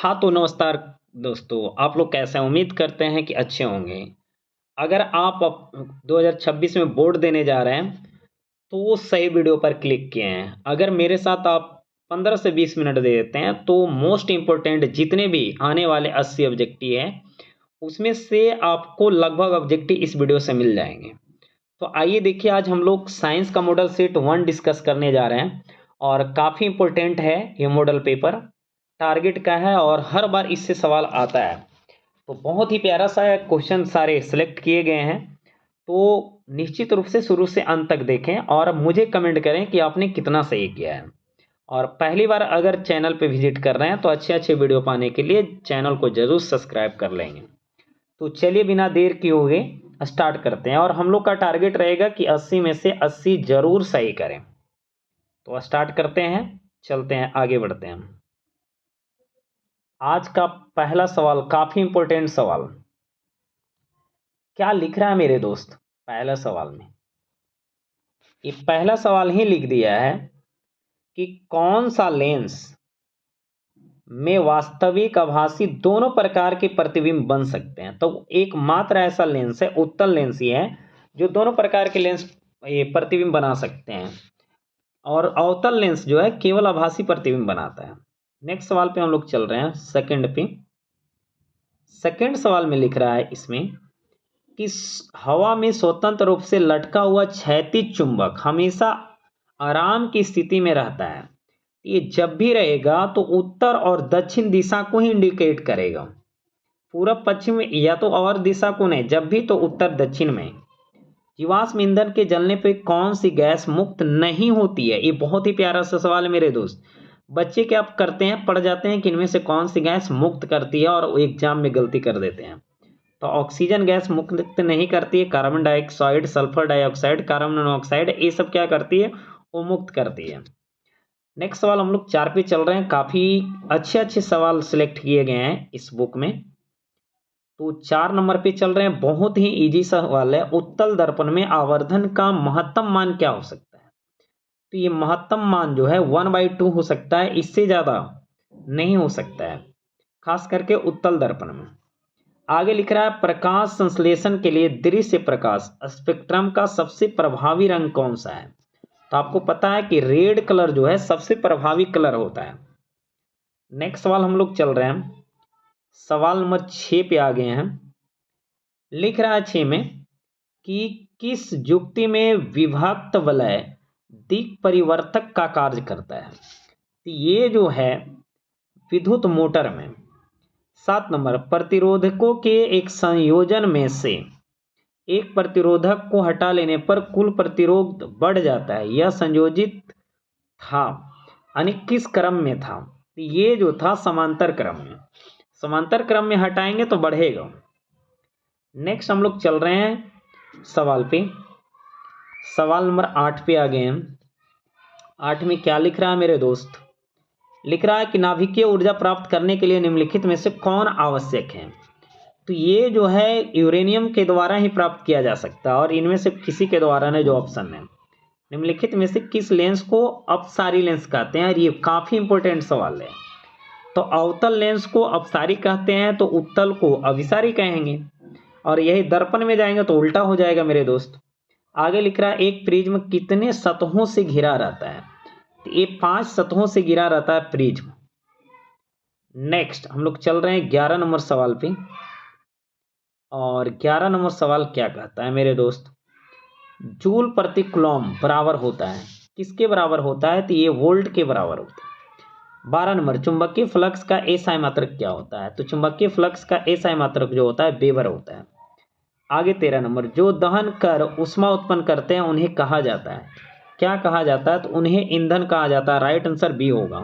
हाँ, तो नमस्कार दोस्तों, आप लोग कैसे हैं? उम्मीद करते हैं कि अच्छे होंगे। अगर आप 2026 में बोर्ड देने जा रहे हैं, तो सही वीडियो पर क्लिक किए हैं। अगर मेरे साथ आप 15 से 20 मिनट दे देते हैं, तो मोस्ट इम्पोर्टेंट जितने भी आने वाले 80 ऑब्जेक्टिव हैं, उसमें से आपको लगभग ऑब्जेक्टिव इस वीडियो से मिल जाएँगे। तो आइए देखिए, आज हम लोग साइंस का मॉडल सेट 1 डिस्कस करने जा रहे हैं और काफ़ी इम्पोर्टेंट है ये मॉडल पेपर। टारगेट का है और हर बार इससे सवाल आता है। तो बहुत ही प्यारा सा क्वेश्चन सारे सिलेक्ट किए गए हैं। तो निश्चित रूप से शुरू से अंत तक देखें और मुझे कमेंट करें कि आपने कितना सही किया है। और पहली बार अगर चैनल पे विजिट कर रहे हैं तो अच्छे-अच्छे वीडियो पाने के लिए चैनल को ज़रूर सब्सक्राइब कर लेंगे। तो चलिए बिना देर किए हुए स्टार्ट करते हैं और हम लोग का टारगेट रहेगा कि 80 में से 80 ज़रूर सही करें। तो स्टार्ट करते हैं, चलते हैं, आगे बढ़ते हैं। आज का पहला सवाल काफ़ी इम्पोर्टेंट सवाल। क्या लिख रहा है मेरे दोस्त पहला सवाल में? ये पहला सवाल ही लिख दिया है कि कौन सा लेंस में वास्तविक आभासी दोनों प्रकार के प्रतिबिंब बन सकते हैं। तो एकमात्र ऐसा लेंस है, उत्तल लेंस ही है, जो दोनों प्रकार के लेंस ये प्रतिबिंब बना सकते हैं। और अवतल लेंस जो है केवल आभासी प्रतिबिंब बनाता है। नेक्स्ट सवाल पे हम लोग चल रहे हैं, सेकंड पे। सेकंड सवाल में लिख रहा है इसमें कि हवा में स्वतंत्र रूप से लटका हुआ क्षैतिज चुंबक हमेशा आराम की स्थिति में रहता है। ये जब भी रहेगा तो उत्तर और दक्षिण दिशा को ही इंडिकेट करेगा। पूरब पश्चिम या तो और दिशा को नहीं, जब भी तो उत्तर दक्षिण में। जीवाश्म ईंधन के जलने पे कौन सी गैस मुक्त नहीं होती है? ये बहुत ही प्यारा सा सवाल है मेरे दोस्त। बच्चे क्या करते हैं, पढ़ जाते हैं कि इनमें से कौन सी गैस मुक्त करती है और एग्जाम में गलती कर देते हैं। तो ऑक्सीजन गैस मुक्त नहीं करती है, carbon dioxide, sulphur dioxide, carbon monoxide, ये सब क्या करती है, वो मुक्त करती है। नेक्स्ट सवाल हम लोग 4 पे चल रहे हैं। काफी अच्छे अच्छे सवाल सिलेक्ट किए गए हैं इस बुक में। तो 4 नंबर पे चल रहे हैं, बहुत ही इजी सवाल है। उत्तल दर्पण में आवर्धन का महत्तम मान क्या हो सकता है? तो ये महत्तम मान जो है 1/2 हो सकता है, इससे ज्यादा नहीं हो सकता है, खास करके उत्तल दर्पण में। आगे लिख रहा है, प्रकाश संश्लेषण के लिए दृश्य प्रकाश स्पेक्ट्रम का सबसे प्रभावी रंग कौन सा है? तो आपको पता है कि रेड कलर जो है सबसे प्रभावी कलर होता है। नेक्स्ट सवाल हम लोग चल रहे हैं, सवाल नंबर 6 पे आ गए हैं। लिख रहा है 6 में कि किस युक्ति में विभक्त वलय दिक् परिवर्तक का कार्य करता है? तो ये जो है विद्युत मोटर में। 7 नंबर, प्रतिरोधकों के एक संयोजन में से एक प्रतिरोधक को हटा लेने पर कुल प्रतिरोध बढ़ जाता है, यह संयोजित था यानी किस क्रम में था? ये जो था समांतर क्रम में। समांतर क्रम में हटाएंगे तो बढ़ेगा। नेक्स्ट हम लोग चल रहे हैं सवाल पे, सवाल नंबर 8 पे आ गए हैं। 8 में क्या लिख रहा है मेरे दोस्त? लिख रहा है कि नाभिकीय ऊर्जा प्राप्त करने के लिए निम्नलिखित में से कौन आवश्यक है? तो ये जो है यूरेनियम के द्वारा ही प्राप्त किया जा सकता है और इनमें से किसी के द्वारा नहीं, जो ऑप्शन है। निम्नलिखित में से किस लेंस को अपसारी लेंस कहते हैं? और ये काफी इंपॉर्टेंट सवाल है। तो अवतल लेंस को अपसारी कहते हैं, तो उत्तल को अभिसारी कहेंगे। और यही दर्पण में जाएंगे तो उल्टा हो जाएगा मेरे दोस्त। आगे लिख रहा है, एक प्रिज्म कितने सतहों से घिरा रहता है? तो ये 5 सतहों से घिरा रहता है प्रिज्म। नेक्स्ट हम लोग चल रहे हैं 11 नंबर सवाल पे। और 11 नंबर सवाल क्या कहता है मेरे दोस्त? जूल प्रति कूलम्ब बराबर होता है, किसके बराबर होता है? तो ये वोल्ट के बराबर होता है। 12 नंबर, चुंबकीय फ्लक्स का एसआई मात्रक क्या होता है? तो चुंबकीय फ्लक्स का एसआई मात्रक जो होता है वेबर होता है। आगे 13 नंबर, जो दहन कर उष्मा उत्पन्न करते हैं उन्हें कहा जाता है, क्या कहा जाता है? तो उन्हें ईंधन कहा जाता है। राइट आंसर बी होगा।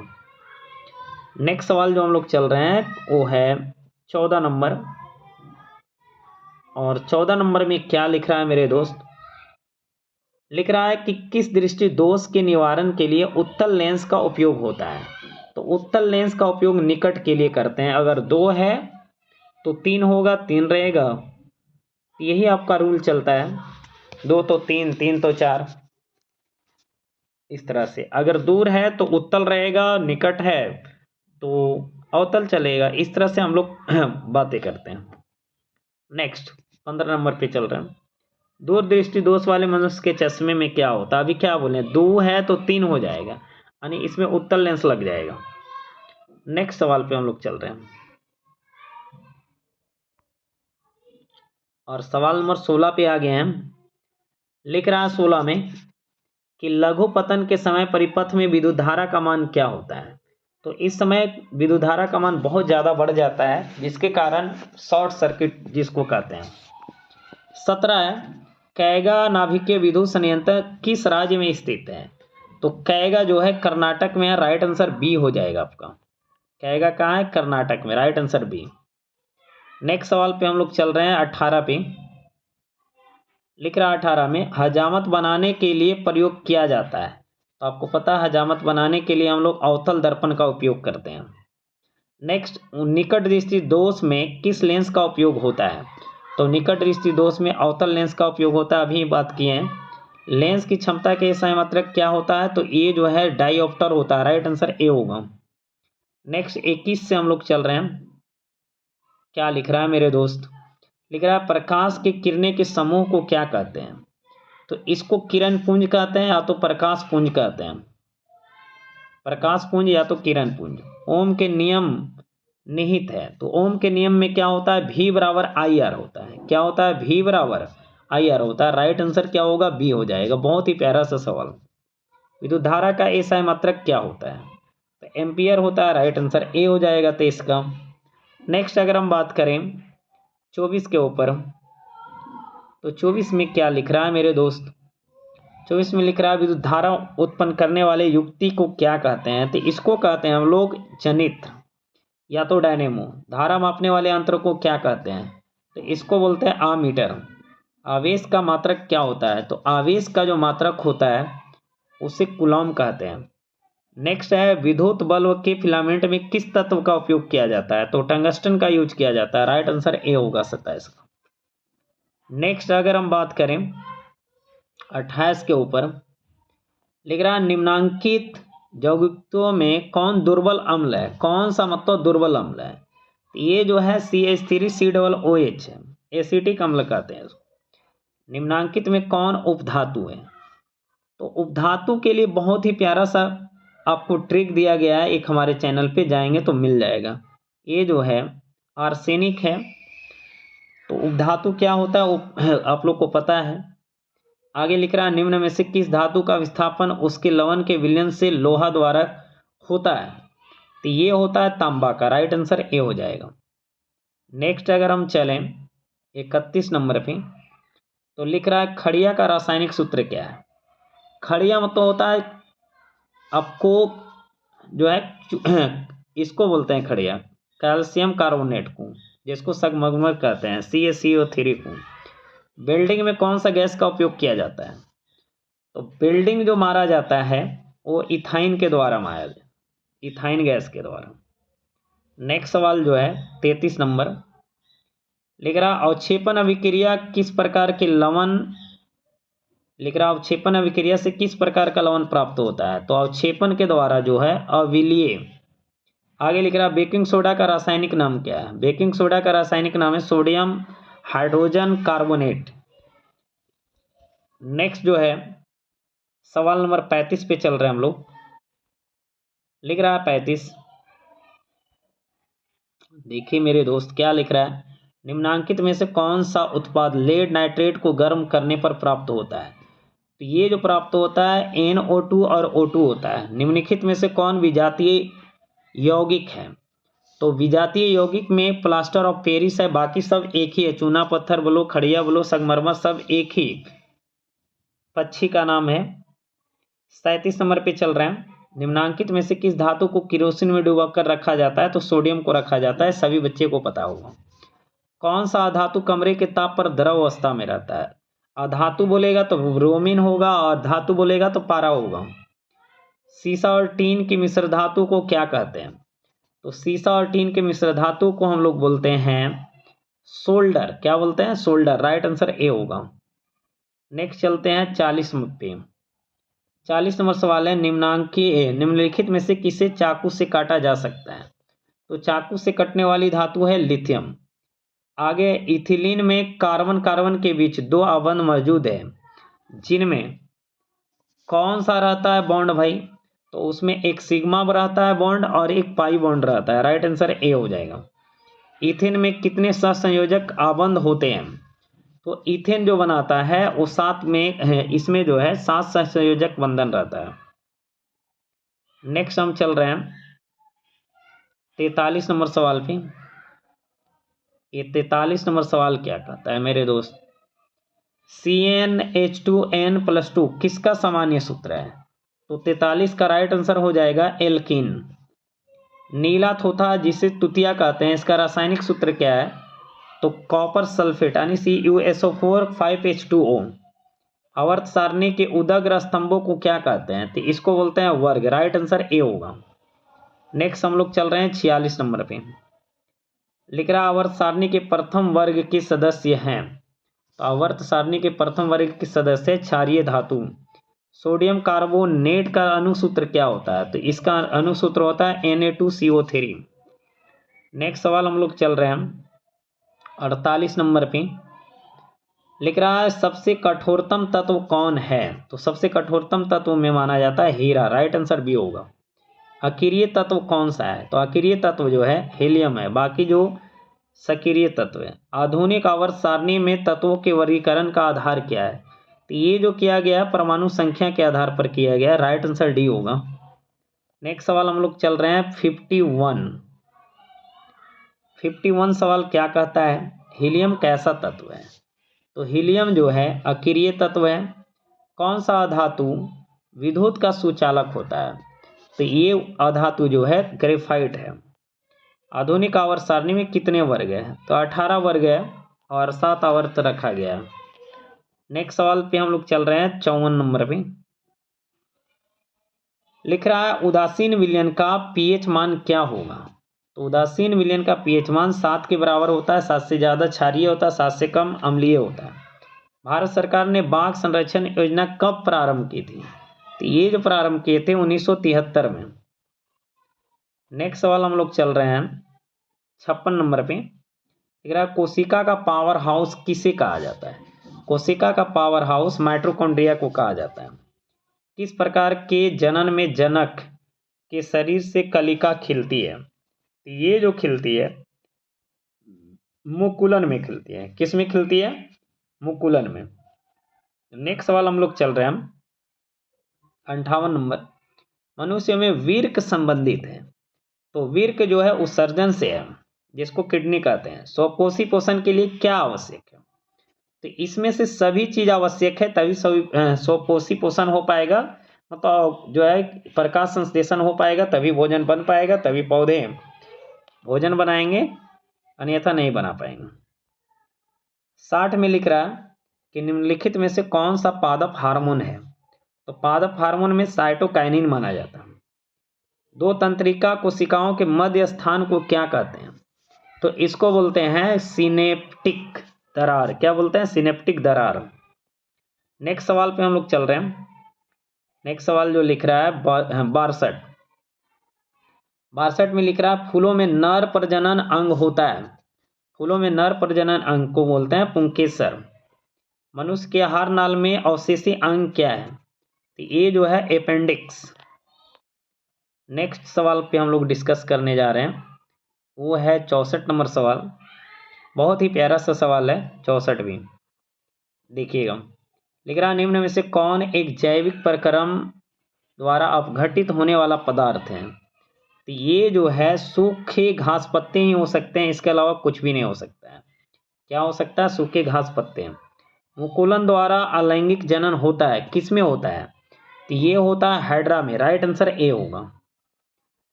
नेक्स्ट सवाल जो हम लोग चल रहे हैं वो है 14 नंबर। और 14 नंबर में क्या लिख रहा है मेरे दोस्त? लिख रहा है कि किस दृष्टि दोष के निवारण के लिए उत्तल लेंस का उपयोग होता है? तो उत्तल लेंस का उपयोग निकट के लिए करते हैं। अगर 2 है तो 3 होगा, 3 रहेगा, यही आपका रूल चलता है। 2 तो 3, 3 तो 4, इस तरह से। अगर दूर है तो उत्तल रहेगा, निकट है तो अवतल चलेगा। इस तरह से हम लोग बातें करते हैं। नेक्स्ट 15 नंबर पे चल रहे हैं। दूरदृष्टि दोष वाले मनुष्य के चश्मे में क्या होता है? अभी क्या बोले, 2 है तो 3 हो जाएगा, यानी इसमें उत्तल लेंस लग जाएगा। नेक्स्ट सवाल पे हम लोग चल रहे हैं और सवाल नंबर 16 पे आ गए हैं। लिख रहा है 16 में कि लघु पतन के समय परिपथ में विद्युत धारा का मान क्या होता है? तो इस समय विद्युत धारा का मान बहुत ज़्यादा बढ़ जाता है, जिसके कारण शॉर्ट सर्किट जिसको कहते हैं। 17 है, कैगा नाभिकीय विद्युत संयंत्र किस राज्य में स्थित है? तो कैगा जो है कर्नाटक में है, राइट आंसर बी हो जाएगा आपका। कैगा कहाँ है? कर्नाटक में, राइट आंसर बी। नेक्स्ट सवाल पे हम लोग चल रहे हैं 18 पे। लिख रहा 18 में हजामत बनाने के लिए प्रयोग किया जाता है। तो आपको पता है हजामत बनाने के लिए हम लोग अवतल दर्पण का उपयोग करते हैं। नेक्स्ट, निकट दृष्टि दोष में किस लेंस का उपयोग होता है? तो निकट दृष्टि दोष में अवतल लेंस का उपयोग होता है, अभी बात किए हैं। लेंस की क्षमता के एसआई मात्रक क्या होता है? तो ये जो है डाईऑप्टर होता है, राइट आंसर ए होगा। नेक्स्ट 21 से हम लोग चल रहे हैं। क्या लिख रहा है मेरे दोस्त? लिख रहा है प्रकाश की किरणें के समूह को क्या कहते हैं? तो इसको किरण पुंज कहते हैं या तो प्रकाश पुंज कहते हैं। प्रकाश पुंज या तो किरण पुंज। ओम के नियम निहित है, तो ओम के नियम में क्या होता है? V बराबर आई आर होता है। क्या होता है? V बराबर आई आर होता है। राइट आंसर क्या होगा? बी हो जाएगा। बहुत ही प्यारा सा सवाल। विद्युत धारा का एसआई मात्रक क्या होता है? तो एम्पियर होता है, राइट आंसर ए हो जाएगा 23 का। नेक्स्ट अगर हम बात करें 24 के ऊपर, तो 24 में क्या लिख रहा है मेरे दोस्त? 24 में लिख रहा है विद्युत धारा उत्पन्न करने वाले युक्ति को क्या कहते हैं? तो इसको कहते हैं हम लोग जनित्र या तो डायनेमो। धारा मापने वाले यंत्र को क्या कहते हैं? तो इसको बोलते हैं आमीटर। आवेश का मात्रक क्या होता है? तो आवेश का जो मात्रक होता है उसे कूलॉम कहते हैं। नेक्स्ट है विद्युत बल्ब के फिलामेंट में किस तत्व का उपयोग किया जाता है? तो टंगस्टन का यूज किया जाता है, राइट आंसर ए होगा 27 का। नेक्स्ट अगर हम बात करें 28 के ऊपर, लिख रहा है निम्नांकित यौगिकों में कौन दुर्बल अम्ल है? कौन सा मतलब दुर्बल अम्ल है? ये जो है CH3COOH है, एसिटिक अम्ल कहते हैं इसको। निम्नांकित में कौन उपधातु है? तो उपधातु के लिए बहुत ही प्यारा सा आपको ट्रिक दिया गया है, एक हमारे चैनल पे जाएंगे तो मिल जाएगा। ये जो है आर्सेनिक है। तो उपधातु क्या होता है आप लोग को पता है। आगे लिख रहा है निम्न में से किस धातु का विस्थापन उसके लवण के विलयन से लोहा द्वारा होता है? तो ये होता है तांबा का, राइट आंसर ए हो जाएगा। नेक्स्ट अगर हम चलें 31 नंबर पे, तो लिख रहा है खड़िया का रासायनिक सूत्र क्या है? खड़िया मतलब होता है आपको जो है इसको बोलते हैं खड़िया कैल्शियम कार्बोनेट को, जिसको संगमरमर कहते हैं, CaCO3 को। बिल्डिंग में कौन सा गैस का उपयोग किया जाता है? तो बिल्डिंग जो मारा जाता है वो इथाइन के द्वारा मारा जाता है, इथाइन गैस के द्वारा। नेक्स्ट सवाल जो है 33 नंबर, लिख रहा अवक्षेपण अभिक्रिया किस प्रकार के लवण, लिख रहा अवक्षेपण अभिक्रिया से किस प्रकार का लवण प्राप्त होता है? तो अवक्षेपण के द्वारा जो है अविलीय। आगे लिख रहा बेकिंग सोडा का रासायनिक नाम क्या है? बेकिंग सोडा का रासायनिक नाम है सोडियम हाइड्रोजन कार्बोनेट। नेक्स्ट जो है सवाल नंबर 35 पे चल रहे हैं हम लोग। लिख रहा है 35, देखिए मेरे दोस्त क्या लिख रहा है, निम्नांकित में से कौन सा उत्पाद लेड नाइट्रेट को गर्म करने पर प्राप्त होता है? तो ये जो प्राप्त होता है NO2 और O2 होता है। निम्नलिखित में से कौन विजातीय यौगिक है? तो विजातीय यौगिक में प्लास्टर ऑफ पेरिस है, बाकी सब एक ही है। चूना पत्थर बोलो, खड़िया बोलो, संगमरमर, सब एक ही पक्षी का नाम है। 37 नंबर पे चल रहे हैं। निम्नांकित में से किस धातु को किरोसिन में डुबाकर रखा जाता है? तो सोडियम को रखा जाता है, सभी बच्चे को पता होगा। कौन सा अधातु कमरे के ताप पर द्रव अवस्था में रहता है? अधातु बोलेगा तो ब्रोमीन होगा और धातु बोलेगा तो पारा होगा। सीसा और टीन की मिश्र धातु को क्या कहते हैं? तो सीसा और टीन के मिश्र धातु को हम लोग बोलते हैं सोल्डर। क्या बोलते हैं? सोल्डर, राइट आंसर ए होगा। नेक्स्ट चलते हैं 40 पे। 40 नंबर सवाल है निम्नलिखित में से किसे चाकू से काटा जा सकता है? तो चाकू से कटने वाली धातु है लिथियम। आगे इथिलीन में कार्बन कार्बन के बीच 2 आबंध मौजूद है, जिनमें कौन सा रहता है बॉन्ड भाई? तो उसमें एक सिग्मा रहता है बॉन्ड और एक पाई बॉन्ड रहता है। राइट आंसर ए हो जाएगा। इथेन में कितने सहसंयोजक आबंध होते हैं? तो इथेन जो बनाता है वो 7 में, इसमें जो है 7 सहसंयोजक बंधन रहता है। नेक्स्ट हम चल रहे हैं 43 नंबर सवाल पे। ये 43 नंबर सवाल क्या कहता है मेरे दोस्त? CnH2n+2 किसका सामान्य सूत्र है? तो 43 का राइट आंसर हो जाएगा एल्कीन। नीला थोथा जिसे तुतिया कहते हैं, इसका रासायनिक सूत्र क्या है? तो कॉपर सल्फेट यानी CuSO4 5H2O। आवर्त सारणी के उदग्र स्तंभों को क्या कहते हैं? तो इसको बोलते हैं वर्ग। राइट आंसर ए होगा। नेक्स्ट हम लोग चल रहे हैं 46 नंबर पे। लिख रहा आवर्त सारणी के प्रथम वर्ग के सदस्य हैं। तो आवर्त सारणी के प्रथम वर्ग के सदस्य क्षारीय धातु। सोडियम कार्बोनेट का अणुसूत्र क्या होता है? तो इसका अणुसूत्र होता है Na2CO3। नेक्स्ट सवाल हम लोग चल रहे हैं 48 नंबर पे। लिख रहा है सबसे कठोरतम तत्व कौन है? तो सबसे कठोरतम तत्व में माना जाता है हीरा। राइट आंसर बी होगा। अक्रिय तत्व कौन सा है? तो अक्रिय तत्व जो है हीलियम है। बाकी जो सक्रिय तत्व है। आधुनिक आवर्त सारणी में तत्वों के वर्गीकरण का आधार क्या है? तो ये जो किया गया है परमाणु संख्या के आधार पर किया गया है। राइट आंसर डी होगा। नेक्स्ट सवाल हम लोग चल रहे हैं 51 सवाल क्या कहता है? हीलियम कैसा तत्व है? तो हीलियम जो है अक्रिय तत्व है। कौन सा अधातु विद्युत का सुचालक होता है? तो ये अधातु जो है ग्रेफाइट है। आधुनिक आवर्त सारणी में कितने वर्ग है? तो 18 वर्ग है और 7 आवर्त रखा गया है। नेक्स्ट सवाल पे हम लोग चल रहे हैं 54 नंबर पे। लिख रहा है उदासीन विलयन का पीएच मान क्या होगा? तो उदासीन विलयन का पीएच मान 7 के बराबर होता है। 7 से ज़्यादा क्षारीय होता है, 7 से कम अम्लीय होता है। भारत सरकार ने बाघ संरक्षण योजना कब प्रारंभ की थी? तो ये जो प्रारंभ किए थे 1973 में। नेक्स्ट सवाल हम लोग चल रहे हैं 56 नंबर पे। कोशिका का पावर हाउस किसे कहा जाता है? कोशिका का पावर हाउस माइटोकॉन्ड्रिया को कहा जाता है। किस प्रकार के जनन में जनक के शरीर से कलिका खिलती है? ये जो खिलती है मुकुलन में खिलती है। किस में खिलती है? मुकुलन में। नेक्स्ट सवाल हम लोग चल रहे हैं 58 नंबर। मनुष्य में वीर्य संबंधित है। तो वीर्य जो है उत्सर्जन से है, जिसको किडनी कहते हैं। स्वकोषी पोषण के लिए क्या आवश्यक है? तो इसमें से सभी चीज आवश्यक है, तभी स्वकोषी पोषण हो पाएगा। मतलब जो है प्रकाश संश्लेषण हो पाएगा, तभी भोजन बन पाएगा, तभी पौधे भोजन बनाएंगे, अन्यथा नहीं बना पाएंगे। 60 में लिख रहा है कि निम्नलिखित में से कौन सा पादप हार्मोन है? तो पादप हार्मोन में साइटोकाइनिन माना जाता है। 2 तंत्रिका कोशिकाओं के मध्य स्थान को क्या कहते हैं? तो इसको बोलते हैं सिनेप्टिक दरार। क्या बोलते हैं? सिनेप्टिक दरार। नेक्स्ट सवाल पे हम लोग चल रहे हैं। नेक्स्ट सवाल जो लिख रहा है 62 में लिख रहा है फूलों में नर प्रजनन अंग होता है। फूलों में नर प्रजनन अंग को बोलते हैं पुंकेसर। मनुष्य के आहार नाल में अवशेषी अंग क्या है? तो ये जो है अपेंडिक्स। नेक्स्ट सवाल पे हम लोग डिस्कस करने जा रहे हैं, वो है 64 नंबर सवाल। बहुत ही प्यारा सा सवाल है 64 भी, देखिएगा। लिख रहा निम्न में से कौन एक जैविक प्रक्रम द्वारा अपघटित होने वाला पदार्थ है? तो ये जो है सूखे घास पत्ते ही हो सकते हैं, इसके अलावा कुछ भी नहीं हो सकता है। क्या हो सकता है? सूखे घास पत्ते। मुकुलन द्वारा अलैंगिक जनन होता है, किस में होता है? तो ये होता है हाइड्रा में। राइट आंसर ए होगा।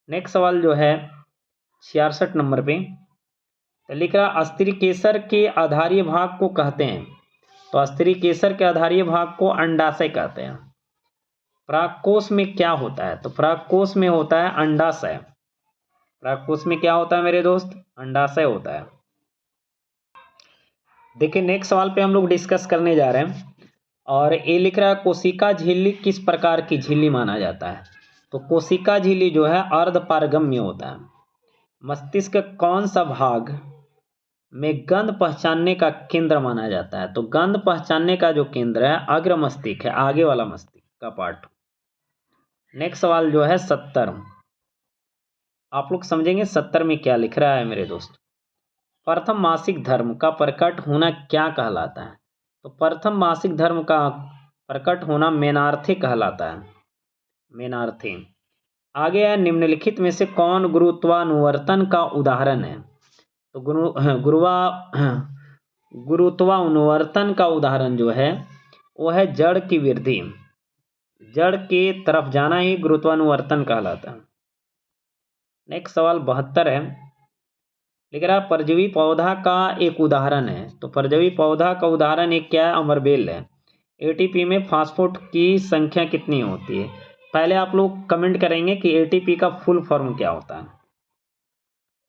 नेक्स्ट सवाल जो है 66 नंबर पे। तो लिख रहा अस्थिर केसर के आधारीय भाग को कहते हैं। तो अस्थिर केसर के आधारीय भाग को अंडाशय कहते हैं। परागकोश में क्या होता है? तो परागकोश में होता है अंडाशय। परागकोश में क्या होता है मेरे दोस्त? अंडाशय होता है। देखिए नेक्स्ट सवाल पे हम लोग डिस्कस करने जा रहे हैं, और ये लिख रहा है कोशिका झिल्ली किस प्रकार की झिल्ली माना जाता है? तो कोशिका झिल्ली जो है अर्ध पारगम्य होता है। मस्तिष्क कौन सा भाग में गंध पहचानने का केंद्र माना जाता है? तो गंध पहचानने का जो केंद्र है अग्र मस्तिष्क है, आगे वाला मस्तिष्क का पार्ट। नेक्स्ट सवाल जो है 70, आप लोग समझेंगे 70 में क्या लिख रहा है मेरे दोस्त। प्रथम मासिक धर्म का प्रकट होना क्या कहलाता है? तो प्रथम मासिक धर्म का प्रकट होना मेनार्थी कहलाता है, मेनार्थी। आगे है निम्नलिखित में से कौन गुरुत्वानुवर्तन का उदाहरण है? तो गुरुत्वानुवर्तन का उदाहरण जो है वो है जड़ की वृद्धि, जड़ की तरफ जाना ही गुरुत्वानुवर्तन कहलाता है। नेक्स्ट सवाल 72 है, लिख रहा है परजीवी पौधा का एक उदाहरण है। तो परजीवी पौधा का उदाहरण एक क्या है? अमरबेल है। एटीपी में फास्फेट की संख्या कितनी होती है? पहले आप लोग कमेंट करेंगे कि एटीपी का फुल फॉर्म क्या होता है,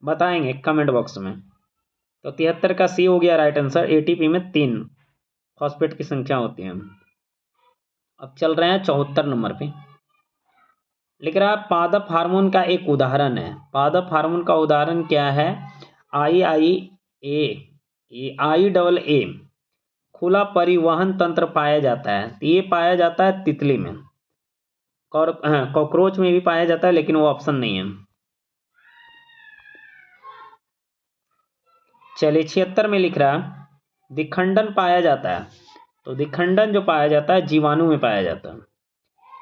बताएंगे कमेंट बॉक्स में। तो 73 का सी हो गया राइट आंसर। एटीपी में 3 फॉस्फेट की संख्या होती है। अब चल रहे हैं 74 नंबर पे, लिख रहा है पादप हार्मोन का एक उदाहरण है। पादप हार्मोन का उदाहरण क्या है? IAA खुला परिवहन तंत्र पाया जाता है। तो ये पाया जाता है तितली में, कॉकरोच में भी पाया जाता है लेकिन वो ऑप्शन नहीं है। चलिए 76 में लिख रहा है दिखंडन पाया जाता है। तो दिखंडन जो पाया जाता है जीवाणु में पाया जाता है।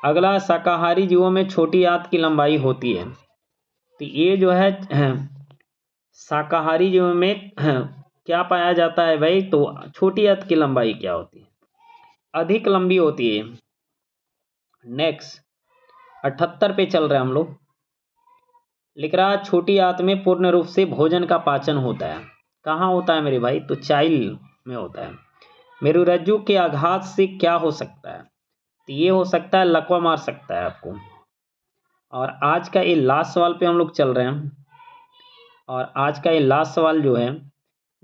अगला शाकाहारी जीवों में छोटी आंत की लंबाई होती है। तो ये जो है शाकाहारी जीवों में क्या पाया जाता है भाई? तो छोटी आंत की लंबाई क्या होती है? अधिक लंबी होती है। नेक्स्ट 78 पे चल रहे हैं हम लोग, लिख रहा छोटी आंत में पूर्ण रूप से भोजन का पाचन होता है। कहाँ होता है मेरे भाई? तो चाइल्ड में होता है। मेरुरज्जु के आघात से क्या हो सकता है? तो ये हो सकता है लकवा मार सकता है आपको। और आज का ये लास्ट सवाल पे हम लोग चल रहे हैं, और आज का ये लास्ट सवाल जो है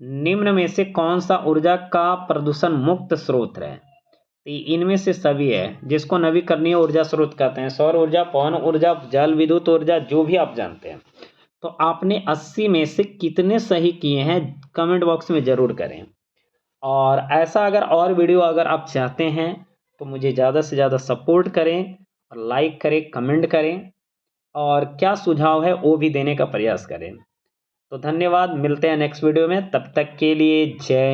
निम्न में से कौन सा ऊर्जा का प्रदूषण मुक्त स्रोत है? तो इनमें से सभी है जिसको नवीकरणीय ऊर्जा स्रोत कहते हैं। सौर ऊर्जा, पवन ऊर्जा, जल विद्युत ऊर्जा, जो भी आप जानते हैं। तो आपने 80 में से कितने सही किए हैं कमेंट बॉक्स में जरूर करें। और ऐसा अगर और वीडियो अगर आप चाहते हैं तो मुझे ज़्यादा से ज़्यादा सपोर्ट करें और लाइक करें, कमेंट करें, और क्या सुझाव है वो भी देने का प्रयास करें। तो धन्यवाद, मिलते हैं नेक्स्ट वीडियो में, तब तक के लिए जय